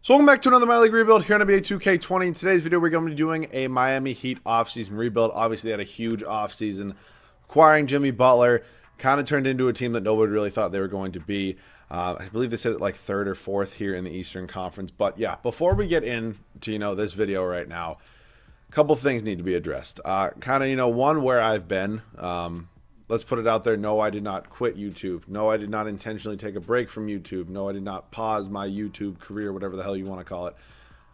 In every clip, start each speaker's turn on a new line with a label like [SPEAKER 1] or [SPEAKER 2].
[SPEAKER 1] So welcome back to another My League rebuild here on NBA 2K20. In today's video, we're going to be doing a Miami Heat offseason rebuild. Obviously, they had a huge offseason. Acquiring Jimmy Butler kind of turned into a team that nobody really thought they were going to be. I believe they said it like third or fourth here in the Eastern Conference. But yeah, before we get into this video right now, a couple things need to be addressed. One, where I've been. Let's put it out there. No, I did not quit YouTube. No, I did not intentionally take a break from YouTube. No, I did not pause my YouTube career, whatever the hell you want to call it.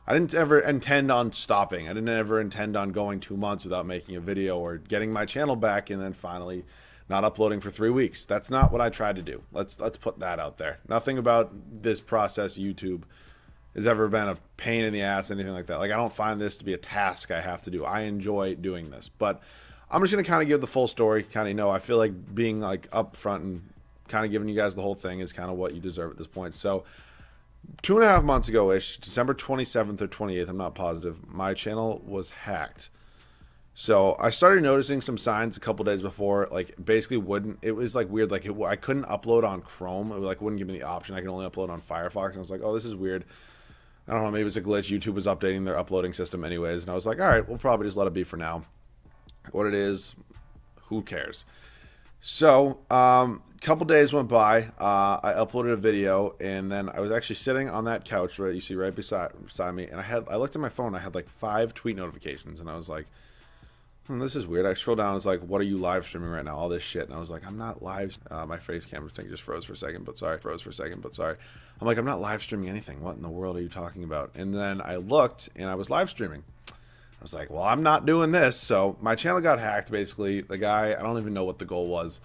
[SPEAKER 1] I didn't ever intend on stopping. I didn't ever intend on going 2 months without making a video or getting my channel back and then finally not uploading for 3 weeks. That's not what I tried to do. Let's put that out there. Nothing about this process, YouTube, has ever been a pain in the ass, anything like that. Like, I don't find this to be a task I have to do. I enjoy doing this. But I'm just going to kind of give the full story. I feel like being like upfront and kind of giving you guys the whole thing is kind of what you deserve at this point. So 2.5 months ago-ish, December 27th or 28th, I'm not positive, my channel was hacked. So I started noticing some signs a couple days before, like basically wouldn't, it was like weird, like I couldn't upload on Chrome. It like wouldn't give me the option. I could only upload on Firefox. And I was like, oh, this is weird. I don't know, maybe it's a glitch. YouTube was updating their uploading system anyways. And I was like, all right, we'll probably just let it be for now. What it is, who cares? So a couple days went by. I uploaded a video, and then I was actually sitting on that couch right you see right beside me, and I looked at my phone. I had like 5 tweet notifications, and I was like, this is weird. I scrolled down. I was like, what are you live streaming right now? All this shit. And I was like, I'm not live. My face camera thing just froze for a second, but sorry. I'm like, I'm not live streaming anything. What in the world are you talking about? And then I looked, and I was live streaming. I was like, well, I'm not doing this. So my channel got hacked, basically. The guy, I don't even know what the goal was.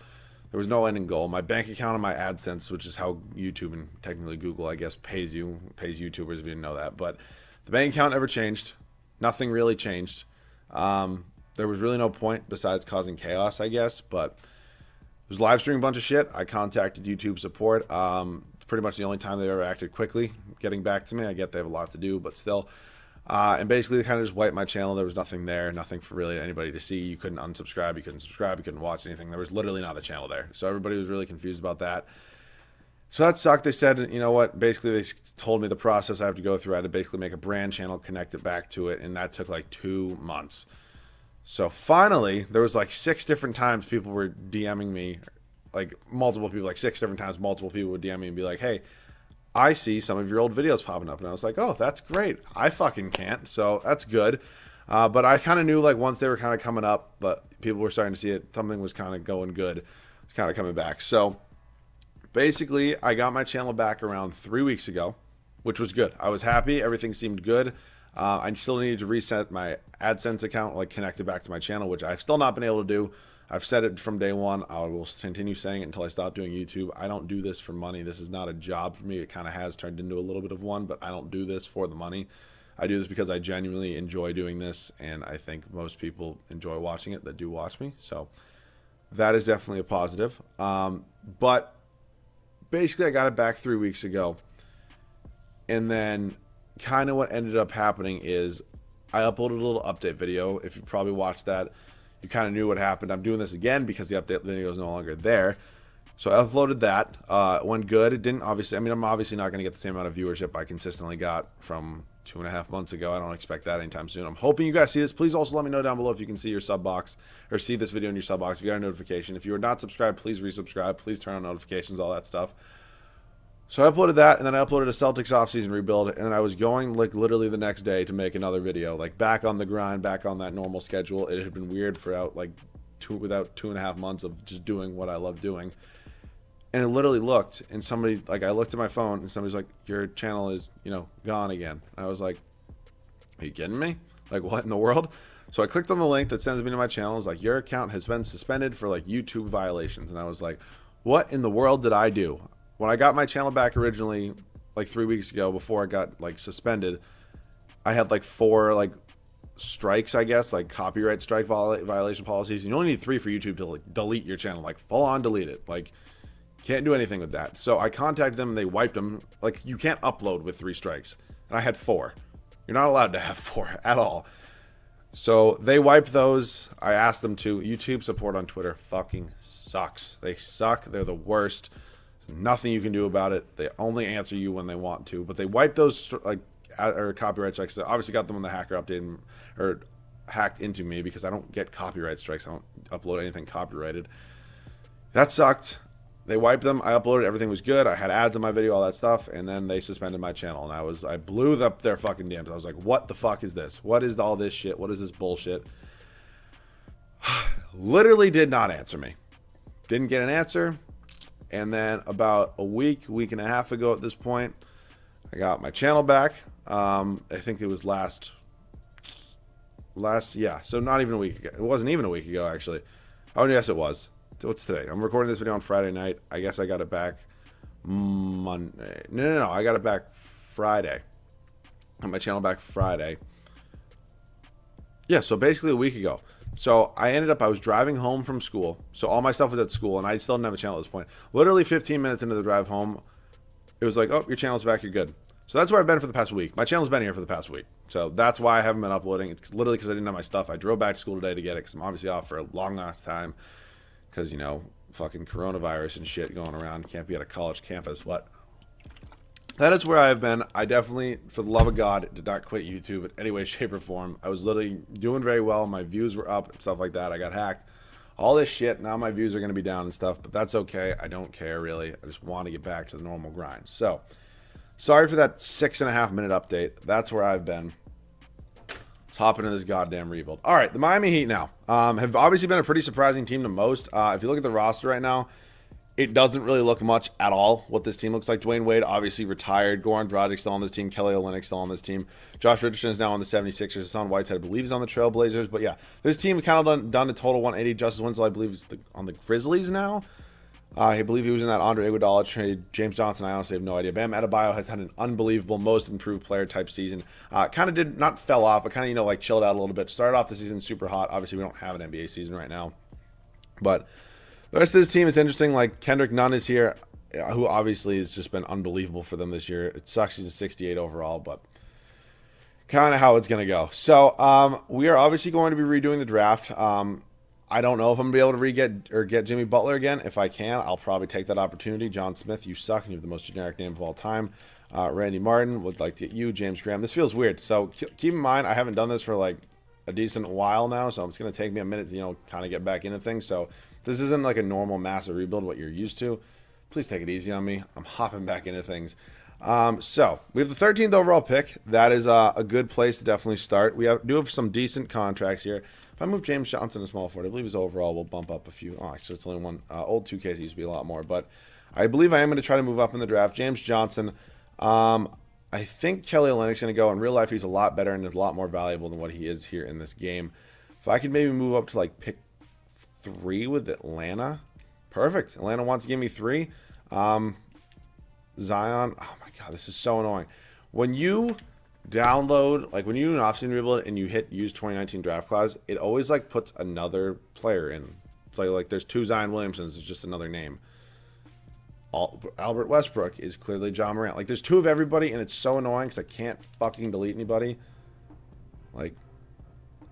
[SPEAKER 1] There was no ending goal. My bank account and my AdSense, which is how YouTube and technically Google, I guess, pays YouTubers if you didn't know that. But the bank account never changed. Nothing really changed. There was really no point besides causing chaos, I guess. But it was live streaming a bunch of shit. I contacted YouTube support. Pretty much the only time they ever acted quickly, getting back to me. I get they have a lot to do, but still. And basically they kind of just wiped my channel. There was nothing there, nothing for really anybody to see. You couldn't unsubscribe, you couldn't subscribe, you couldn't watch anything. There was literally not a channel there. So everybody was really confused about that. So that sucked. They said, you know what, basically they told me the process I have to go through. I had to basically make a brand channel, connect it back to it, and that took like 2 months. So finally, there was like 6 different times people were DMing me, like multiple people, like 6 different times multiple people would DM me and be like, hey, I see some of your old videos popping up. And I was like, oh, that's great. I fucking can't. So that's good. But I kind of knew like once they were kind of coming up, but people were starting to see it. Something was kind of going good. It was kind of coming back. So basically, I got my channel back around 3 weeks ago, which was good. I was happy. Everything seemed good. I still needed to reset my AdSense account, like connect it back to my channel, which I've still not been able to do. I've said it from day one. I will continue saying it until I stop doing YouTube. I don't do this for money. This is not a job for me. It kind of has turned into a little bit of one, but I don't do this for the money. I do this because I genuinely enjoy doing this, and I think most people enjoy watching it that do watch me. So that is definitely a positive. But basically, I got it back 3 weeks ago, and then kind of what ended up happening is I uploaded a little update video. If you probably watched that, you kind of knew what happened. I'm doing this again because the update video is no longer there. So I uploaded that. It went good. It didn't obviously, I'm obviously not going to get the same amount of viewership I consistently got from 2.5 months ago. I don't expect that anytime soon. I'm hoping you guys see this. Please also let me know down below if you can see your sub box or see this video in your sub box. If you got a notification. If you are not subscribed, please resubscribe. Please turn on notifications, all that stuff. So I uploaded that, and then I uploaded a Celtics offseason rebuild, and then I was going like literally the next day to make another video, like back on the grind, back on that normal schedule. It had been weird for without 2.5 months of just doing what I love doing. And it literally looked, and somebody, like I looked at my phone, and somebody's like, your channel is, gone again. And I was like, are you kidding me? Like, what in the world? So I clicked on the link that sends me to my channel. It's like, your account has been suspended for like YouTube violations. And I was like, what in the world did I do? When I got my channel back originally, like 3 weeks ago, before I got like suspended, I had like 4 like strikes, I guess, like copyright strike violation policies. You only need 3 for YouTube to like delete your channel, like full on delete it. Like, can't do anything with that. So I contacted them and they wiped them. Like, you can't upload with 3 strikes, and I had 4. You're not allowed to have 4 at all. So they wiped those. I asked them to. YouTube support on Twitter fucking sucks. They suck. They're the worst. Nothing you can do about it. They only answer you when they want to. But they wiped those like or copyright strikes. I obviously got them when the hacker updated or hacked into me because I don't get copyright strikes. I don't upload anything copyrighted. That sucked. They wiped them. I uploaded. Everything was good. I had ads on my video, all that stuff, and then they suspended my channel. And I blew up their fucking dams. I was like, what the fuck is this? What is all this shit? What is this bullshit? Literally did not answer me. Didn't get an answer. And then about a week and a half ago at this point, I got my channel back. I think it was last, yeah. So not even a week ago. It wasn't even a week ago, actually. Oh, yes, it was. So what's today? I'm recording this video on Friday night. I guess I got it back Monday. No. I got it back Friday. Got my channel back Friday. Yeah, so basically a week ago. So I was driving home from school. So all my stuff was at school, and I still didn't have a channel at this point. Literally 15 minutes into the drive home, it was like, oh, your channel's back, you're good. So that's where I've been for the past week. My channel's been here for the past week. So that's why I haven't been uploading. It's literally because I didn't have my stuff. I drove back to school today to get it because I'm obviously off for a long ass time. Because, you know, fucking coronavirus and shit going around. Can't be at a college campus. But that is where I have been. I definitely, for the love of God, did not quit YouTube in any way, shape, or form. I was literally doing very well. My views were up and stuff like that. I got hacked. All this shit. Now my views are going to be down and stuff. But that's okay. I don't care, really. I just want to get back to the normal grind. So, sorry for that 6.5 minute update. That's where I've been. Let's hop into this goddamn rebuild. All right, the Miami Heat now have obviously been a pretty surprising team to most. If you look at the roster right now, it doesn't really look much at all what this team looks like. Dwayne Wade obviously retired. Goran Dragic still on this team. Kelly Olynyk still on this team. Josh Richardson is now on the 76ers. Hassan Whiteside, I believe, is on the Trailblazers. But yeah, this team kind of done a total 180. Justice Winslow, I believe, is on the Grizzlies now. I believe he was in that Andre Iguodala trade. James Johnson, I honestly have no idea. Bam Adebayo has had an unbelievable, most improved player type season. Kind of did not fell off, but kind of, you know, like chilled out a little bit. Started off the season super hot. Obviously, we don't have an NBA season right now. But the rest of this team is interesting. Like Kendrick Nunn is here, who obviously has just been unbelievable for them this year. It sucks he's a 68 overall, but kind of how it's going to go. So we are obviously going to be redoing the draft. I don't know if I'm going to be able to get Jimmy Butler again. If I can, I'll probably take that opportunity. John Smith, you suck, and you have the most generic name of all time. Randy Martin, would like to get you. James Graham. This feels weird. So keep in mind, I haven't done this for like a decent while now, so it's going to take me a minute to, you know, kind of get back into things. So this isn't like a normal massive rebuild, what you're used to. Please take it easy on me. I'm hopping back into things. So we have the 13th overall pick. That is a good place to definitely start. We do have some decent contracts here. If I move James Johnson to small forward, I believe his overall will bump up a few. Oh, actually, it's only one. Old 2Ks used to be a lot more. But I believe I am going to try to move up in the draft. James Johnson. I think Kelly Olynyk's going to go. In real life, he's a lot better and is a lot more valuable than what he is here in this game. If I could maybe move up to like pick 3 with Atlanta. Perfect. Atlanta wants to give me 3. Zion. Oh, my God. This is so annoying. When you download, like when you do an offseason rebuild and you hit use 2019 draft class, it always like puts another player in. It's like there's 2 Zion Williamsons. It's just another name. Albert Westbrook is clearly John Morant. Like there's 2 of everybody, and it's so annoying because I can't fucking delete anybody. Like,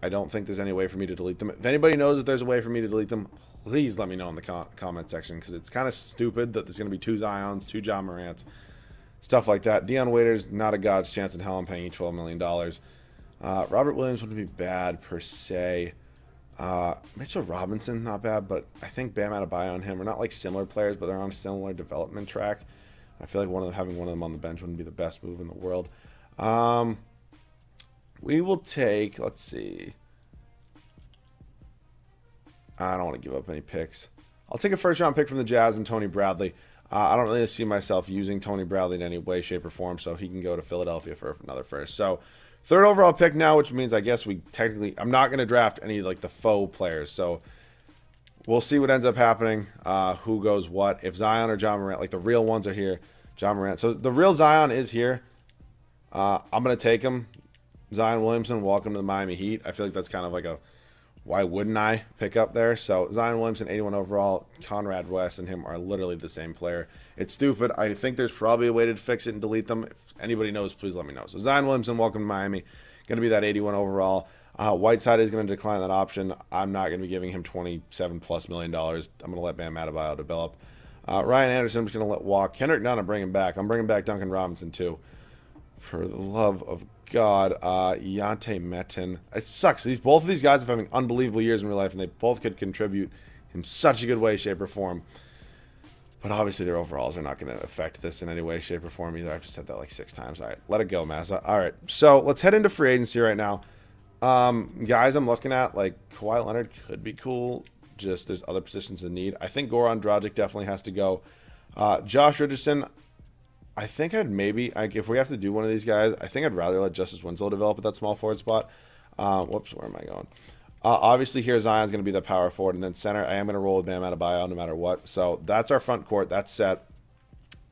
[SPEAKER 1] I don't think there's any way for me to delete them. If anybody knows that there's a way for me to delete them, please let me know in the comment section, because it's kind of stupid that there's going to be 2 Zions, 2 John Morants, stuff like that. Dion Waiters, not a god's chance in hell. I'm paying you $12 million. Robert Williams wouldn't be bad per se. Mitchell Robinson, not bad, but I think Bam Adebayo and him are not like similar players, but they're on a similar development track. I feel like having one of them on the bench wouldn't be the best move in the world. We will take, let's see. I don't want to give up any picks. I'll take a first-round pick from the Jazz and Tony Bradley. I don't really see myself using Tony Bradley in any way, shape, or form, so he can go to Philadelphia for another first. So, 3rd overall pick now, which means I guess I'm not going to draft any like the faux players. So, we'll see what ends up happening, who goes what. If Zion or John Morant, like the real ones are here, John Morant. So, the real Zion is here. I'm going to take him. Zion Williamson, welcome to the Miami Heat. I feel like that's kind of like a why wouldn't I pick up there? So Zion Williamson, 81 overall. Conrad West and him are literally the same player. It's stupid. I think there's probably a way to fix it and delete them. If anybody knows, please let me know. So Zion Williamson, welcome to Miami. Going to be that 81 overall. Whiteside is going to decline that option. I'm not going to be giving him $27+ million. I'm going to let Bam Adebayo develop. Ryan Anderson, I'm just going to let walk. Kendrick Nunn, I'm bringing back. I'm bringing back Duncan Robinson too. For the love of God, Yante Metin. It sucks. Both of these guys are having unbelievable years in real life, and they both could contribute in such a good way, shape, or form. But obviously their overalls are not going to affect this in any way, shape, or form either. I've just said that like 6 times. All right, let it go, Mazza. All right, so let's head into free agency right now. Guys I'm looking at, like Kawhi Leonard could be cool. Just there's other positions in need. I think Goran Dragic definitely has to go. Josh Richardson, I think if we have to do one of these guys, I think I'd rather let Justice Winslow develop at that small forward spot. Whoops, where am I going? Obviously, here Zion's going to be the power forward, and then center, I am going to roll with Bam Adebayo no matter what. So that's our front court. That's set.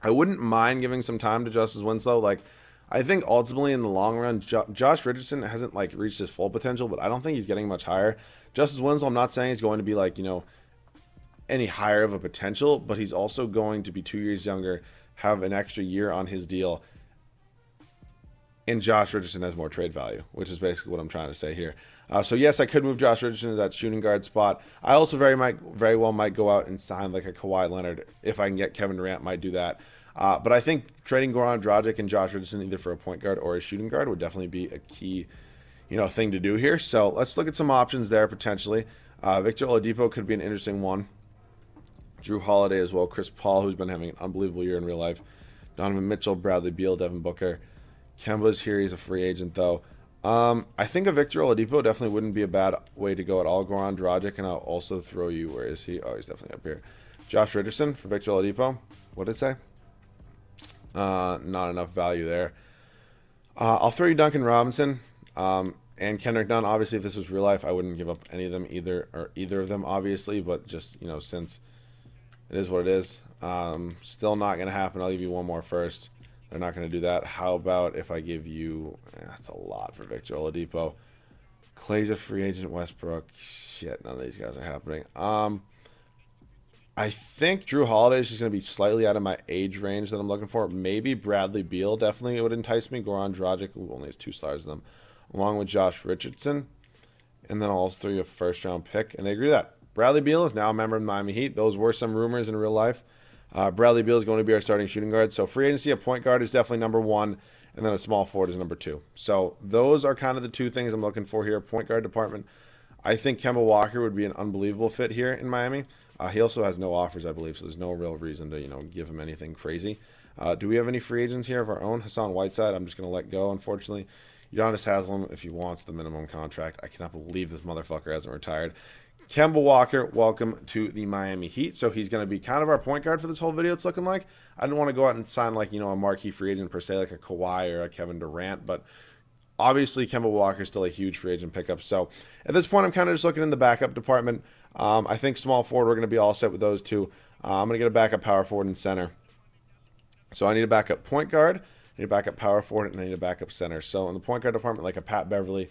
[SPEAKER 1] I wouldn't mind giving some time to Justice Winslow. Like, I think ultimately in the long run, Josh Richardson hasn't like reached his full potential, but I don't think he's getting much higher. Justice Winslow, I'm not saying he's going to be like, any higher of a potential, but he's also going to be 2 years younger, have an extra year on his deal, and Josh Richardson has more trade value, which is basically what I'm trying to say here. So yes, I could move Josh Richardson to that shooting guard spot. I also very well might go out and sign like a Kawhi Leonard if I can get Kevin Durant. Might do that. But I think trading Goran Dragic and Josh Richardson either for a point guard or a shooting guard would definitely be a key, thing to do here. So let's look at some options there potentially. Victor Oladipo could be an interesting one. Drew Holiday as well. Chris Paul, who's been having an unbelievable year in real life. Donovan Mitchell, Bradley Beal, Devin Booker. Kemba's here. He's a free agent, though. I think a Victor Oladipo definitely wouldn't be a bad way to go at all. Goran Dragic, and I'll also throw you. Where is he? Oh, he's definitely up here. Josh Richardson for Victor Oladipo. What did it say? Not enough value there. I'll throw you Duncan Robinson and Kendrick Nunn. Obviously, if this was real life, I wouldn't give up any of them either of them, obviously. But just, since it is what it is, still not going to happen. I'll give you one more first. They're not going to do that. How about if I give you... that's a lot for Victor Oladipo. Clay's a free agent. Westbrook. Shit, none of these guys are happening. I think Drew Holiday is just going to be slightly out of my age range that I'm looking for. Maybe Bradley Beal definitely would entice me. Goran Dragic, who only has 2 stars in them, along with Josh Richardson. And then I'll also throw you a first-round pick. And they agree with that. Bradley Beal is now a member of the Miami Heat. Those were some rumors in real life. Bradley Beal is going to be our starting shooting guard. So free agency, a point guard is definitely number 1, and then a small forward is number 2. So those are kind of the 2 things I'm looking for here. Point guard department. I think Kemba Walker would be an unbelievable fit here in Miami. He also has no offers, I believe, so there's no real reason to give him anything crazy. Do we have any free agents here of our own? Hassan Whiteside, I'm just going to let go, unfortunately. Udonis Haslem, if he wants the minimum contract. I cannot believe this motherfucker hasn't retired. Kemba Walker, welcome to the Miami Heat. So he's going to be kind of our point guard for this whole video, it's looking like. I didn't want to go out and sign like, a marquee free agent per se, like a Kawhi or a Kevin Durant, but obviously Kemba Walker is still a huge free agent pickup. So at this point, I'm kind of just looking in the backup department. I think small forward, we're going to be all set with those 2. I'm going to get a backup power forward and center. So I need a backup point guard, I need a backup power forward, and I need a backup center. So in the point guard department, like a Pat Beverly,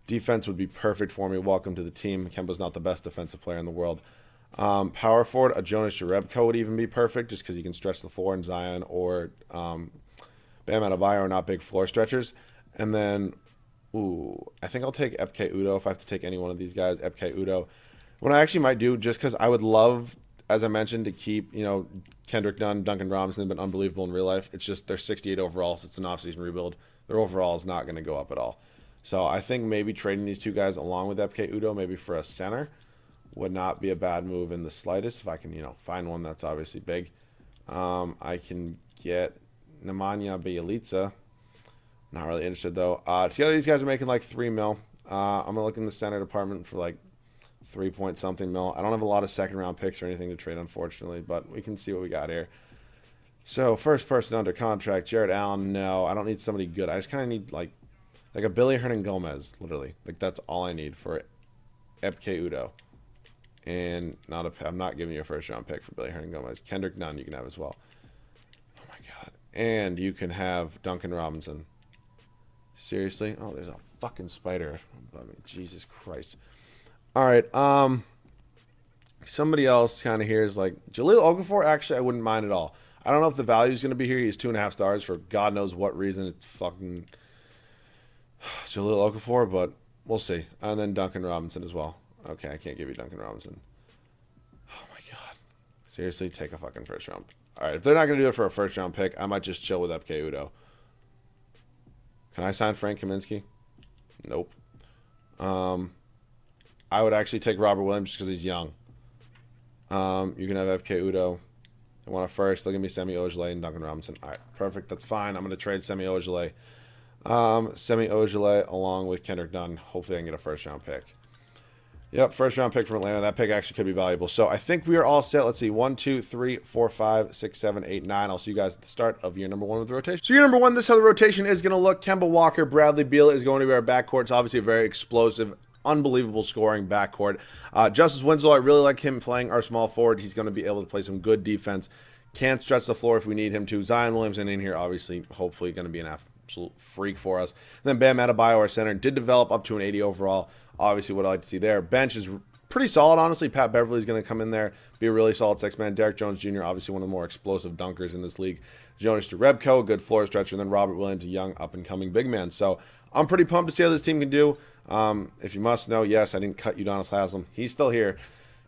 [SPEAKER 1] defense would be perfect for me. Welcome to the team. Kemba's not the best defensive player in the world. Power forward, a Jonas Jerebko would even be perfect just because he can stretch the floor, and Zion or Bam Adebayo are not big floor stretchers. And then, I think I'll take Epke Udoh if I have to take any one of these guys. Epke Udoh. What I actually might do, just because I would love, as I mentioned, to keep, Kendrick Nunn, Duncan Robinson have been unbelievable in real life. It's just they're 68 overall, so it's an offseason rebuild. Their overall is not going to go up at all. So I think maybe trading these 2 guys along with Epke Udoh, maybe for a center, would not be a bad move in the slightest. If I can, find one that's obviously big. I can get Nemanja Bjelica. Not really interested, though. Together, these guys are making like $3 million. I'm going to look in the center department for like 3-point-something mil. I don't have a lot of second-round picks or anything to trade, unfortunately, but we can see what we got here. So first person under contract, Jared Allen. No, I don't need somebody good. I just kind of need like a Billy Hernangomez, literally. Like that's all I need for Epke Udoh. And I'm not giving you a first-round pick for Billy Hernangomez. Kendrick Nunn you can have as well. Oh my God. And you can have Duncan Robinson. Seriously? Oh, there's a fucking spider. I mean, Jesus Christ. All right. Somebody else kind of here is like Jahlil Okafor. Actually, I wouldn't mind at all. I don't know if the value is going to be here. He's 2.5 stars for God knows what reason. It's fucking Jahlil Okafor, but we'll see. And then Duncan Robinson as well. Okay, I can't give you Duncan Robinson. Oh my God. Seriously, take a fucking first round. All right, if they're not going to do it for a first round pick, I might just chill with Epke Udoh. Can I sign Frank Kaminsky? Nope. I would actually take Robert Williams just because he's young. You can have FK Udo. I want a first. Look at me, Semi Ojeleye and Duncan Robinson. All right, perfect. That's fine. I'm going to trade Semi Ojeleye. Semi Ojeleye along with Kendrick Nunn. Hopefully I can get a first-round pick. Yep, first-round pick from Atlanta. That pick actually could be valuable. So I think we are all set. Let's see. 1, 2, 3, 4, 5, 6, 7, 8, 9. I'll see you guys at the start of year number 1 with the rotation. So year number 1, this is how the rotation is going to look. Kemba Walker, Bradley Beal is going to be our backcourt. It's obviously a very explosive, unbelievable scoring backcourt. Justice Winslow, I really like him playing our small forward. He's going to be able to play some good defense. Can't stretch the floor if we need him to. Zion Williamson in here, obviously, hopefully going to be an absolute freak for us. And then Bam Adebayo, our center, did develop up to an 80 overall. Obviously, what I like to see there. Bench is pretty solid, honestly. Pat Beverly is going to come in there, be a really solid six-man. Derek Jones Jr., obviously one of the more explosive dunkers in this league. Jonas Jerebko, good floor stretcher. And then Robert Williams, a young, up-and-coming big man. So I'm pretty pumped to see how this team can do. If you must know, yes, I didn't cut Udonis Haslem. He's still here.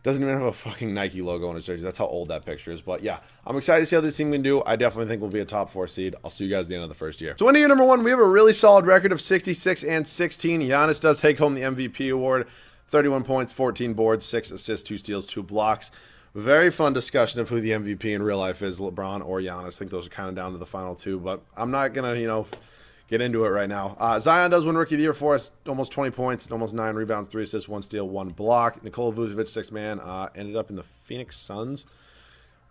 [SPEAKER 1] Doesn't even have a fucking Nike logo on his jersey. That's how old that picture is. But yeah, I'm excited to see how this team can do. I definitely think we'll be a top 4 seed. I'll see you guys at the end of the first year. So in year number 1, we have a really solid record of 66 and 16. Giannis does take home the MVP award. 31 points, 14 boards, 6 assists, 2 steals, 2 blocks. Very fun discussion of who the MVP in real life is, LeBron or Giannis. I think those are kind of down to the final 2, but I'm not going to, get into it right now. Zion does win Rookie of the Year for us. Almost 20 points, almost 9 rebounds, 3 assists, 1 steal, 1 block. Nikola Vucevic, 6 man, ended up in the Phoenix Suns.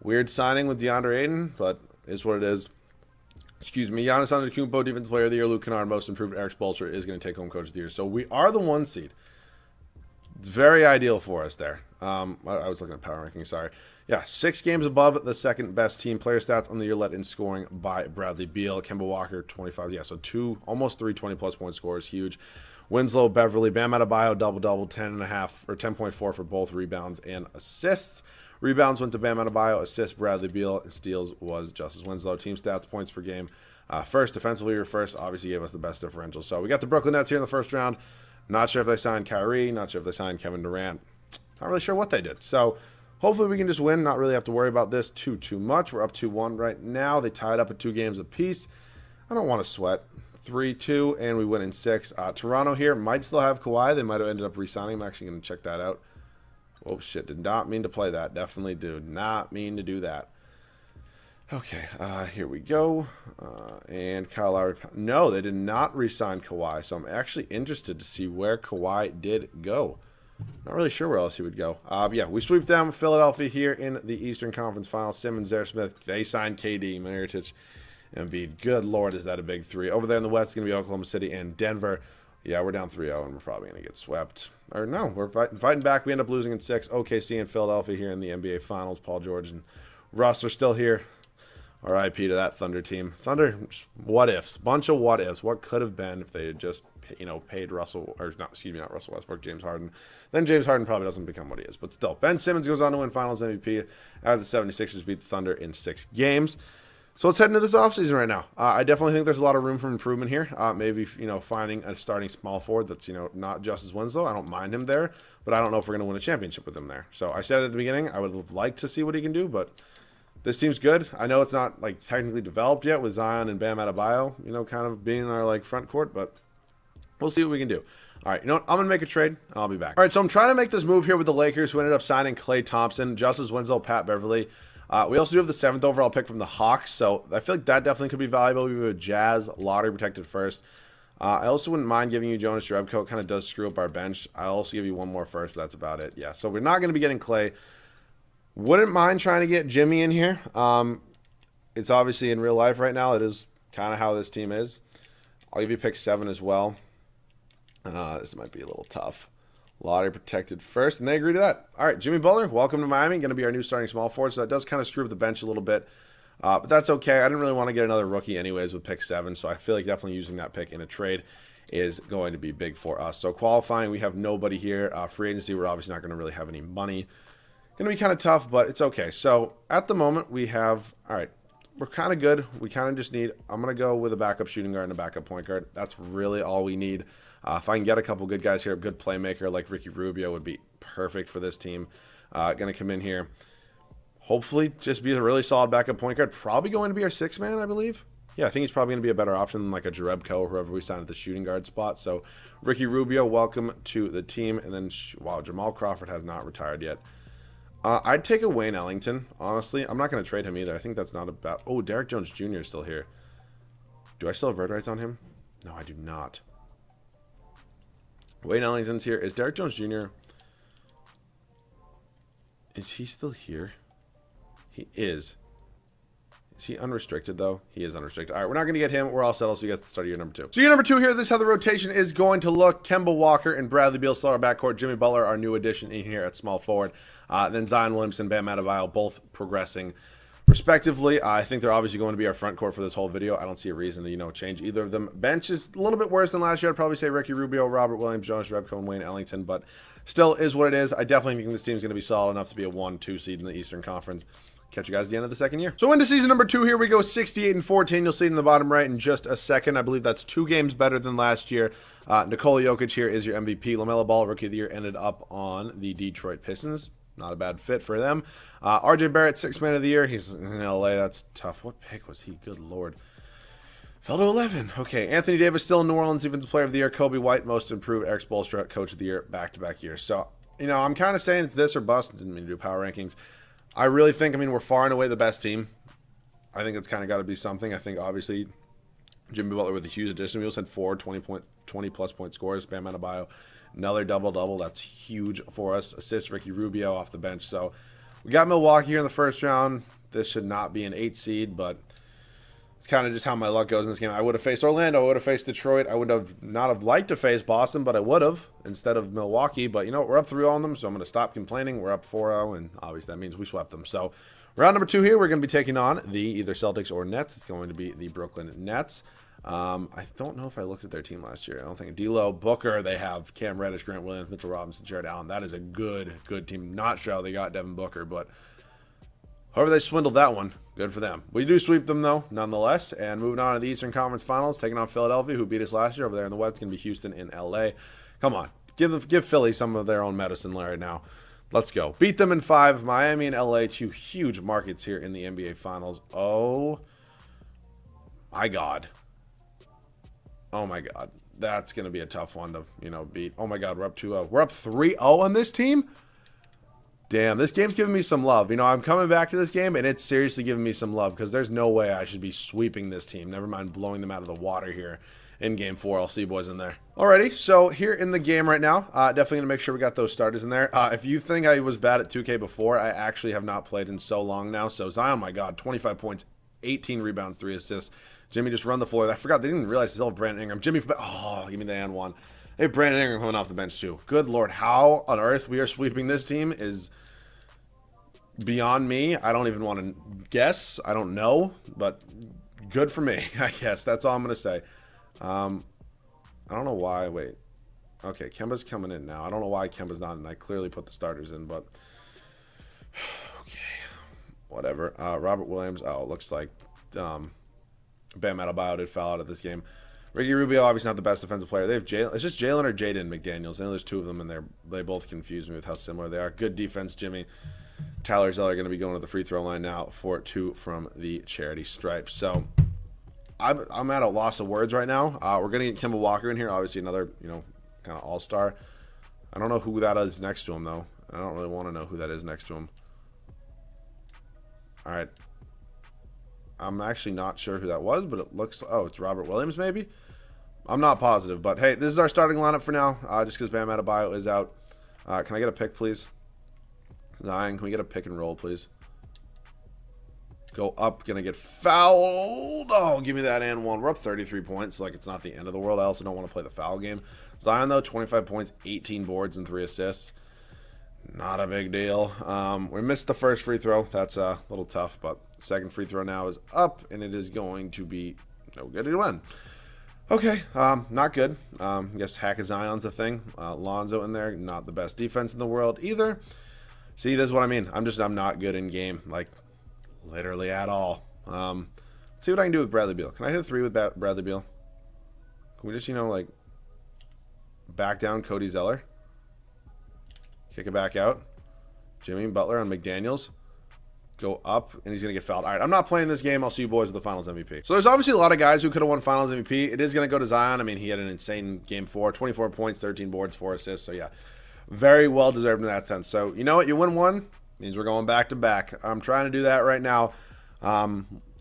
[SPEAKER 1] Weird signing with DeAndre Ayton, but is what it is. Excuse me. Giannis Antetokounmpo, Defensive Player of the Year. Luke Kennard, Most Improved. Eric Spoelstra is going to take home Coach of the Year. So we are the 1 seed. It's very ideal for us there. I was looking at power rankings, sorry. Yeah, 6 games above the second best team. Player stats on the year led in scoring by Bradley Beal. Kemba Walker, 25. Yeah, so 2, almost 3 20-plus point scores. Huge. Winslow, Beverly, Bam Adebayo, double-double, 10.5 or 10.4 for both rebounds and assists. Rebounds went to Bam Adebayo. Assists, Bradley Beal. And steals was Justice Winslow. Team stats, points per game. First, defensively, we were first. Obviously gave us the best differential. So we got the Brooklyn Nets here in the first round. Not sure if they signed Kyrie. Not sure if they signed Kevin Durant. Not really sure what they did. So hopefully we can just win. Not really have to worry about this too much. We're up 2-1 right now. They tied up at 2 games apiece. I don't want to sweat. 3-2, and we win in 6. Toronto here might still have Kawhi. They might have ended up re-signing. I'm actually going to check that out. Oh, shit. Did not mean to play that. Definitely did not mean to do that. Okay, here we go. And Kyle Lowry. No, they did not re-sign Kawhi, so I'm actually interested to see where Kawhi did go. Not really sure where else he would go. Yeah, we sweep them. Philadelphia here in the Eastern Conference Finals. Simmons, Zaire Smith. They signed KD, Mirotic, Embiid. Good Lord, is that a big 3. Over there in the West, it's going to be Oklahoma City and Denver. Yeah, we're down 3-0, and we're probably going to get swept. Or no, we're fighting back. We end up losing in 6. OKC and Philadelphia here in the NBA Finals. Paul George and Russ are still here. R.I.P. to that Thunder team. Thunder, what ifs. Bunch of what ifs. What could have been if they had just, paid Russell, or not, excuse me, not Russell Westbrook, James Harden. Then James Harden probably doesn't become what he is. But still, Ben Simmons goes on to win Finals MVP as the 76ers beat the Thunder in 6 games. So let's head into this offseason right now. I definitely think there's a lot of room for improvement here. Maybe, finding a starting small forward that's, not Justice Winslow. I don't mind him there, but I don't know if we're going to win a championship with him there. So I said at the beginning, I would have liked to see what he can do, but this team's good. I know it's not technically developed yet with Zion and Bam Adebayo, kind of being our front court, but we'll see what we can do. All right, I'm going to make a trade, and I'll be back. All right, so I'm trying to make this move here with the Lakers, who ended up signing Klay Thompson, Justice Winslow, Pat Beverly. We also do have the 7th overall pick from the Hawks, so I feel like that definitely could be valuable. We have a Jazz, lottery protected first. I also wouldn't mind giving you Jonas Jerebko. It kind of does screw up our bench. I'll also give you one more first, but that's about it. Yeah, so we're not going to be getting Klay. Wouldn't mind trying to get Jimmy in here. It's obviously in real life right now. It is kind of how this team is. I'll give you pick 7 as well. This might be a little tough. Lottery protected first, and they agree to that. All right, Jimmy Butler, welcome to Miami. Going to be our new starting small forward, so that does kind of screw up the bench a little bit. But that's okay. I didn't really want to get another rookie anyways with pick 7, so I feel like definitely using that pick in a trade is going to be big for us. So qualifying, we have nobody here. Free agency, we're obviously not going to really have any money. Going to be kind of tough, but it's okay. So at the moment, we have, all right, we're kind of good. We kind of just need, I'm going to go with a backup shooting guard and a backup point guard. That's really all we need. If I can get a couple good guys here, a good playmaker like Ricky Rubio would be perfect for this team. Going to come in here. Hopefully just be a really solid backup point guard. Probably going to be our 6th man, I believe. yeah, I think he's probably going to be a better option than like a Jerebko or whoever we signed at the shooting guard spot. So Ricky Rubio, welcome to the team. And then, wow, Jamal Crawford has not retired yet. I'd take a Wayne Ellington, honestly. I'm not going to trade him either. I think that's not about... Oh, Derek Jones Jr. is still here. Do I still have bird rights on him? No, I do not. Wayne Ellington's here. Is Derek Jones Jr.? Is he still here? He is. Is he unrestricted, though? He is unrestricted. All right, we're not going to get him. We're all settled, so you guys can start year number 2. So year number 2 here, this is how the rotation is going to look. Kemba Walker and Bradley Beal still our backcourt. Jimmy Butler, our new addition in here at small forward. Then Zion Williamson, Bam Adebayo, both progressing respectively. I think they're obviously going to be our front court for this whole video. I don't see a reason to, change either of them. Bench is a little bit worse than last year. I'd probably say Ricky Rubio, Robert Williams, Jonas Jerebko, and Wayne Ellington, but still is what it is. I definitely think this team's going to be solid enough to be a 1-2 seed in the Eastern Conference. Catch you guys at the end of the second year. So into season number 2, here we go, 68-14. You'll see it in the bottom right in just a second. I believe that's 2 games better than last year. Nikola Jokic here is your MVP. LaMelo Ball, Rookie of the Year, ended up on the Detroit Pistons. Not a bad fit for them. RJ Barrett, 6th Man of the Year. He's in LA. That's tough. What pick was he? Good Lord. Fell to 11. Okay, Anthony Davis still in New Orleans, Defensive Player of the Year. Kobe White, Most Improved. Eric Spoelstra, Coach of the Year, back-to-back years. So, I'm kind of saying it's this or bust. Didn't mean to do power rankings. I really think, we're far and away the best team. I think it's kind of got to be something. I think, obviously, Jimmy Butler with a huge addition. We also had 4 20-plus point scores. Bam Adebayo, another double-double. That's huge for us. Assist Ricky Rubio off the bench. So we got Milwaukee here in the first round. This should not be an 8 seed, but it's kind of just how my luck goes in this game. I would have faced Orlando. I would have faced Detroit. I would have not have liked to face Boston, but I would have instead of Milwaukee. But, we're up 3-0 on them, so I'm going to stop complaining. We're up 4-0, and obviously that means we swept them. So round number 2 here, we're going to be taking on the either Celtics or Nets. It's going to be the Brooklyn Nets. I don't know if I looked at their team last year. I don't think. D'Lo, Booker, they have Cam Reddish, Grant Williams, Mitchell Robinson, Jared Allen. That is a good team. Not sure how they got Devin Booker, but however they swindled that one, good for them. We do sweep them, though, nonetheless. And moving on to the Eastern Conference Finals, taking on Philadelphia, who beat us last year. Over there in the West, it's going to be Houston and LA. Come on. Give Philly some of their own medicine right now. Let's go. Beat them in 5. Miami and LA, 2 huge markets here in the NBA Finals. Oh, my God. Oh, my God. That's going to be a tough one to, beat. Oh, my God. We're up 2-0. We're up 3-0 on this team? Damn, this game's giving me some love. I'm coming back to this game, and it's seriously giving me some love because there's no way I should be sweeping this team. Never mind blowing them out of the water here in Game 4. I'll see you boys in there. Alrighty, so here in the game right now, definitely going to make sure we got those starters in there. If you think I was bad at 2K before, I actually have not played in so long now. So Zion, my God, 25 points, 18 rebounds, 3 assists. Jimmy just run the floor. I forgot they didn't even realize they still have Brandon Ingram. Jimmy, oh, give me the and one. They have Brandon Ingram coming off the bench too. Good Lord, how on earth we are sweeping this team is beyond me. I don't even want to guess. I don't know, but good for me, I guess. That's all I'm going to say. I don't know why. Wait. Okay, Kemba's coming in now. I don't know why Kemba's not in. I clearly put the starters in, but okay, whatever. Robert Williams. Oh, it looks like Bam Adebayo did foul out of this game. Ricky Rubio, obviously not the best defensive player. They have Jalen. It's just Jalen or Jaden McDaniels. I know there's 2 of them, and they both confuse me with how similar they are. Good defense, Jimmy. Tyler Zeller going to be going to the free throw line now for 2 from the charity stripe. So I'm at a loss of words right now. We're going to get Kemba Walker in here. Obviously another, kind of all-star. I don't know who that is next to him, though. I don't really want to know who that is next to him. All right. I'm actually not sure who that was, but it looks... Oh, it's Robert Williams, maybe? I'm not positive, but hey, this is our starting lineup for now, just because Bam Adebayo is out. Can I get a pick, please? Zion, can we get a pick and roll, please? Go up, gonna get fouled. Oh, give me that and one. We're up 33 points, like it's not the end of the world. I also don't want to play the foul game. Zion, though, 25 points, 18 boards, and 3 assists. Not a big deal. We missed the first free throw. That's a little tough, but second free throw now is up, and it is going to be no good to win. Okay, not good. I guess Hack of Zion's a thing. Lonzo in there, not the best defense in the world either. See, this is what I mean. I'm not good in game, like literally at all. Let's see what I can do with Bradley Beal. Can I hit a 3 with Bradley Beal? Can we just, like back down Cody Zeller? Kick it back out. Jimmy Butler on McDaniels. go up, and he's going to get fouled. All right, I'm not playing this game. I'll see you boys with the Finals MVP. So there's obviously a lot of guys who could have won Finals MVP. It is going to go to Zion. I mean, he had an insane game 4, 24 points, 13 boards, 4 assists. So, yeah, very well deserved in that sense. So, you know what? You win one, means we're going back-to-back. I'm trying to do that right now.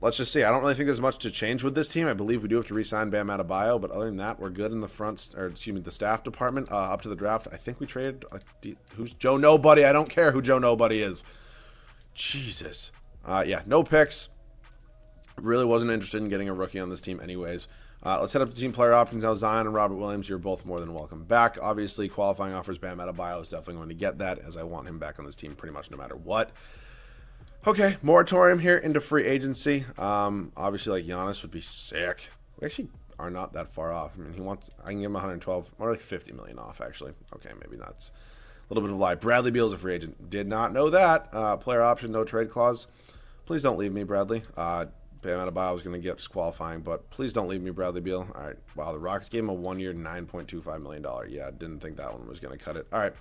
[SPEAKER 1] Let's just see. I don't really think there's much to change with this team. I believe we do have to re-sign Bam Adebayo, but other than that, we're good in the front, or excuse me, the staff department up to the draft. I think we traded, who's Joe Nobody? I don't care who Joe Nobody is. Jesus. Yeah, no picks. Really wasn't interested in getting a rookie on this team anyways. Let's head up to team player options now. Zion and Robert Williams, you're both more than welcome back. Obviously, qualifying offers Bam Adebayo is definitely going to get that, as I want him back on this team pretty much no matter what. Okay, moratorium here into free agency. Obviously, like Giannis would be sick. We actually are not that far off. I mean, I can give him 112, more like 50 million off, actually. Okay, maybe that's a little bit of a lie. Bradley Beal is a free agent. Did not know that. Player option, no trade clause. Please don't leave me, Bradley. Bam Adebayo was going to get disqualifying, but please don't leave me, Bradley Beal. All right, wow, the Rockets gave him a 1-year, $9.25 million. Yeah, didn't think that one was going to cut it. All right.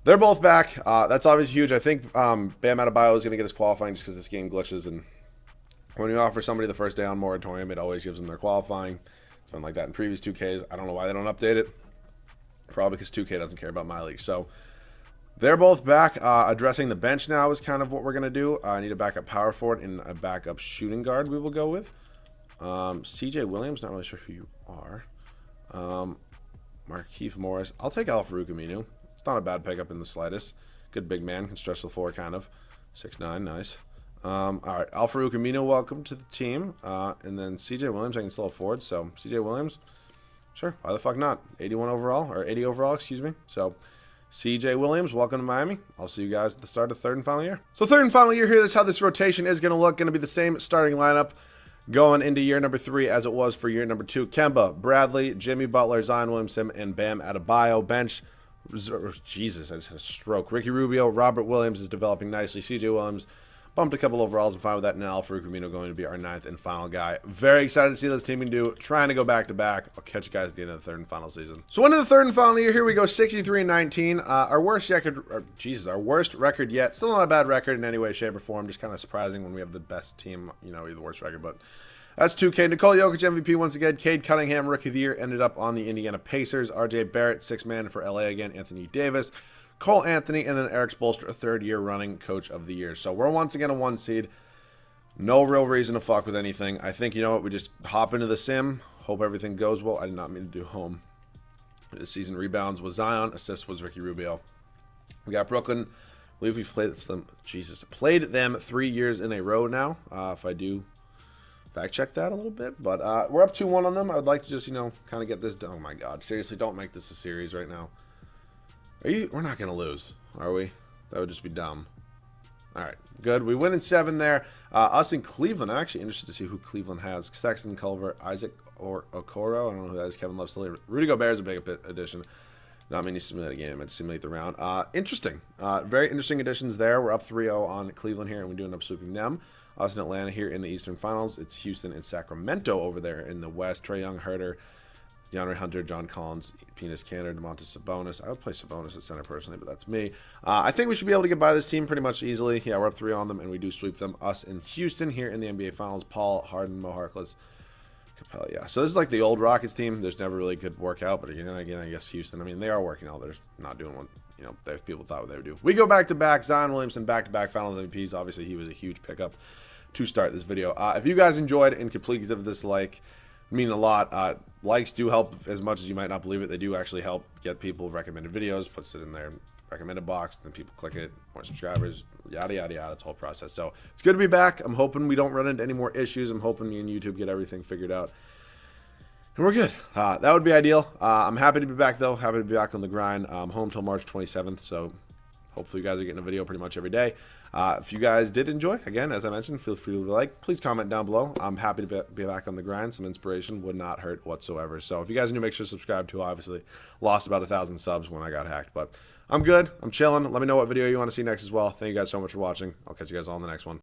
[SPEAKER 1] They're both back. That's obviously huge. I think Bam Adebayo is going to get us qualifying just because this game glitches. And when you offer somebody the first day on moratorium, it always gives them their qualifying. It's been like that in previous 2Ks. I don't know why they don't update it. Probably because 2K doesn't care about my league. So they're both back. Addressing the bench now is kind of what we're going to do. I need a backup power forward and a backup shooting guard we will go with. CJ Williams, not really sure who you are. Markieff Morris. I'll take Al-Farouq Aminu. It's not a bad pickup in the slightest. Good big man. Can stretch the floor kind of. 6'9", nice. All right, Al-Farouq Aminu, welcome to the team. And then CJ Williams, I can still afford. So CJ Williams, sure, why the fuck not? 81 overall, or 80 overall, excuse me. So CJ Williams, welcome to Miami. I'll see you guys at the start of third and final year. So third and final year here, this is how this rotation is going to look. Going to be the same starting lineup going into year number 3 as it was for year number 2. Kemba, Bradley, Jimmy Butler, Zion Williamson, and Bam Adebayo. Bench, Jesus, I just had a stroke. Ricky Rubio, Robert Williams is developing nicely. CJ Williams bumped a couple overalls. I'm fine with that. Now Al-Farouq Aminu going to be our 9th and final guy. Very excited to see what this team can do. Trying to go back-to-back. I'll catch you guys at the end of the third and final season. So into the third and final year, here we go, 63-19. Our worst record yet. Still not a bad record in any way, shape, or form. Just kind of surprising when we have the best team, you know, the worst record, but that's 2K. Nikola Jokic MVP once again. Cade Cunningham, Rookie of the Year, ended up on the Indiana Pacers. RJ Barrett, 6th man for LA again. Anthony Davis, Cole Anthony, and then Eric Spoelstra, a 3rd-year running Coach of the Year. So we're once again a 1 seed. No real reason to fuck with anything. I think, you know what, we just hop into the sim. Hope everything goes well. I did not mean to do home. This season rebounds was Zion. Assist was Ricky Rubio. We got Brooklyn. I believe we've played them 3 years in a row now. If I do fact check that a little bit, but we're up 2-1 on them. I would like to just, you know, kind of get this done. Oh my God, seriously, don't make this a series right now. We're not gonna lose, are we? That would just be dumb. All right, good. We win in 7 there. Us in Cleveland. I'm actually interested to see who Cleveland has. Sexton, Culver, Isaac, or Okoro. I don't know who that is. Kevin Love, still here. Rudy Gobert is a big addition. Not mean to simulate a game, but simulate the round. Interesting. Very interesting additions there. We're up 3-0 on Cleveland here, and we do end up sweeping them. Us in Atlanta here in the Eastern Finals. It's Houston and Sacramento over there in the West. Trae Young, Herter, DeAndre Hunter, John Collins, Penis Canner, DeMontis Sabonis. I would play Sabonis at center personally, but that's me. I think we should be able to get by this team pretty much easily. Yeah, we're up 3 on them, and we do sweep them. Us in Houston here in the NBA Finals. Paul, Harden, Mo Harkless, Capella. Yeah, so this is like the old Rockets team. There's never really good workout, but again, I guess Houston. I mean, they are working out. They're not doing what, you know, people thought they would do. We go back-to-back. Zion Williamson, back-to-back Finals MVPs. Obviously, he was a huge pickup to start this video. If you guys enjoyed and could please give this like, mean a lot. Likes do help as much as you might not believe it. They do actually help get people recommended videos, puts it in their recommended box, then people click it, more subscribers, yada yada yada. It's a whole process. So it's good to be back. I'm hoping we don't run into any more issues. I'm hoping me and YouTube get everything figured out, and we're good. That would be ideal. I'm happy to be back though. Happy to be back on the grind. I'm home till March 27th, so hopefully you guys are getting a video pretty much every day. If you guys did enjoy, again, as I mentioned, feel free to like. Please comment down below. I'm happy to be back on the grind. Some inspiration would not hurt whatsoever. So if you guys are new, make sure to subscribe too. Obviously, lost about 1,000 subs when I got hacked. But I'm good. I'm chilling. Let me know what video you want to see next as well. Thank you guys so much for watching. I'll catch you guys all in the next one.